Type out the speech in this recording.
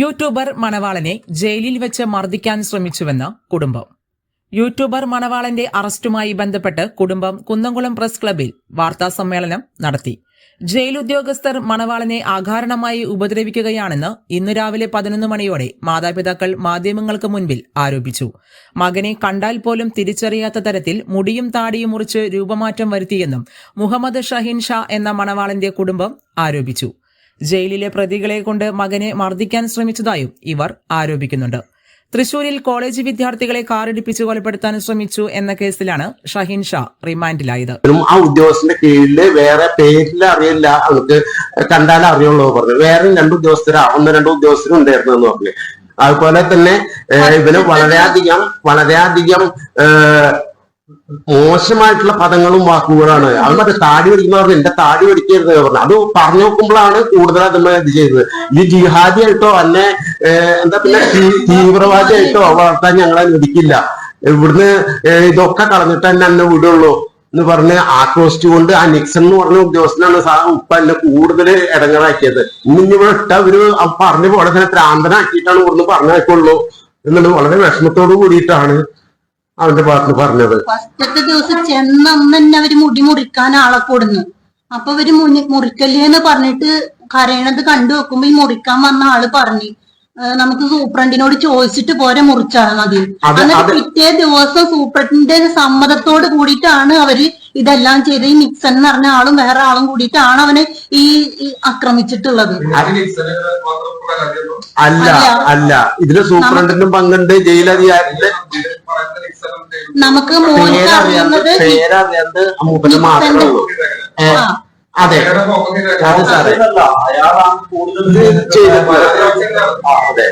YouTuber മണവാളനെ ജയിലിൽ വെച്ച് മർദ്ദിക്കാൻ ശ്രമിച്ചുവെന്ന് കുടുംബം. യൂട്യൂബർ മണവാളന്റെ അറസ്റ്റുമായി ബന്ധപ്പെട്ട് കുടുംബം കുന്നംകുളം പ്രസ് ക്ലബിൽ വാർത്താസമ്മേളനം നടത്തി. ജയിൽ ഉദ്യോഗസ്ഥർ മണവാളനെ അകാരണമായി ഉപദ്രവിക്കുകയാണെന്ന് ഇന്ന് രാവിലെ 11 മണിയോടെ മാതാപിതാക്കൾ മാധ്യമങ്ങൾക്ക് മുൻപിൽ ആരോപിച്ചു. മകനെ കണ്ടാൽ പോലും തിരിച്ചറിയാത്ത തരത്തിൽ മുടിയും താടിയും മുറിച്ച് രൂപമാറ്റം വരുത്തിയെന്നും മുഹമ്മദ് ഷഹീൻ ഷാ എന്ന മണവാളന്റെ കുടുംബം ആരോപിച്ചു. ജയിലിലെ പ്രതികളെ കൊണ്ട് മകനെ മർദ്ദിക്കാൻ ശ്രമിച്ചതായും ഇവർ ആരോപിക്കുന്നുണ്ട്. തൃശൂരിൽ കോളേജ് വിദ്യാർത്ഥികളെ കാറിടിപ്പിച്ച് കൊലപ്പെടുത്താൻ ശ്രമിച്ചു എന്ന കേസിലാണ് ഷഹീൻ ഷാ റിമാൻഡിലായത്. ആ ഉദ്യോഗസ്ഥന്റെ കീഴില് വേറെ പേരിൽ അറിയില്ല, അവർക്ക് കണ്ടാലേ അറിയുള്ളൂ പറഞ്ഞു. വേറെ രണ്ട് ഉദ്യോഗസ്ഥരും ഉണ്ടായിരുന്നു എന്ന് പറഞ്ഞു. അതുപോലെ തന്നെ ഇവന് വളരെയധികം മോശമായിട്ടുള്ള പദങ്ങളും വാക്കുകളാണ്. അത് മറ്റേ താടി പഠിക്കുന്ന പറഞ്ഞു, എന്റെ താടി പഠിക്കരുത് പറഞ്ഞു. അത് പറഞ്ഞു നോക്കുമ്പോഴാണ് കൂടുതൽ അതുമ്മ ഇത് ചെയ്തത്. ഈ ജിഹാദിയായിട്ടോ അല്ലെ എന്താ പിന്നെ തീവ്രവാദിയായിട്ടോ വളർത്താൻ ഞങ്ങൾ അനുവദിക്കില്ല, ഇവിടുന്ന് ഇതൊക്കെ കളഞ്ഞിട്ട് എന്നെ വിടുള്ളൂ എന്ന് പറഞ്ഞ് ആക്രോശിച്ചുകൊണ്ട് ആ നിക്സൺ എന്ന് പറഞ്ഞ ഉദ്യോഗസ്ഥനാണ് ഉപ്പ എന്നെ കൂടുതൽ ഇടങ്ങറാക്കിയത്. ഇനി ഇവിടെ ഇട്ട അവര് പറഞ്ഞ പോലെ തന്നെ പ്രാന്തനാക്കിയിട്ടാണ് ഇവിടുന്ന് പറഞ്ഞേക്കുള്ളൂ എന്നുള്ളത് വളരെ വിഷമത്തോട് കൂടിയിട്ടാണ് അവന്റെ ഭാഗത്ത് പറഞ്ഞത്. ഫസ്റ്റത്തെ ദിവസം ചെന്ന തന്നെ അവര് മുടി മുറിക്കാൻ ആളെ കൊടുന്നു. അപ്പൊ അവര് മുറിക്കല്ലേന്ന് പറഞ്ഞിട്ട് കരയണത് കണ്ടു വെക്കുമ്പോ ഈ മുറിക്കാൻ വന്ന ആള് പറഞ്ഞു, നമുക്ക് സൂപ്രണ്ടിനോട് ചോദിച്ചിട്ട് പോരെ മുറിച്ചാൽ മതി. എന്നിട്ട് പിറ്റേ ദിവസം സൂപ്രണ്ടിന്റെ സമ്മതത്തോട് കൂടിയിട്ടാണ് അവര് ഇതെല്ലാം ചെയ്ത്. ഈ നിക്സൺ എന്ന് പറഞ്ഞ ആളും വേറെ ആളും കൂടിയിട്ടാണ് അവന് ഈ ആക്രമിച്ചിട്ടുള്ളത്. അല്ല ഇതില് സൂപ്രണ്ടിനും പങ്കുണ്ട്, ജയിലധികാരിന്റെ നമുക്ക് അറിയുന്നത് മാത്രമേ ഉള്ളൂ. അതെ സാറേ, അയാളാണ് കൂടുതൽ അതെ.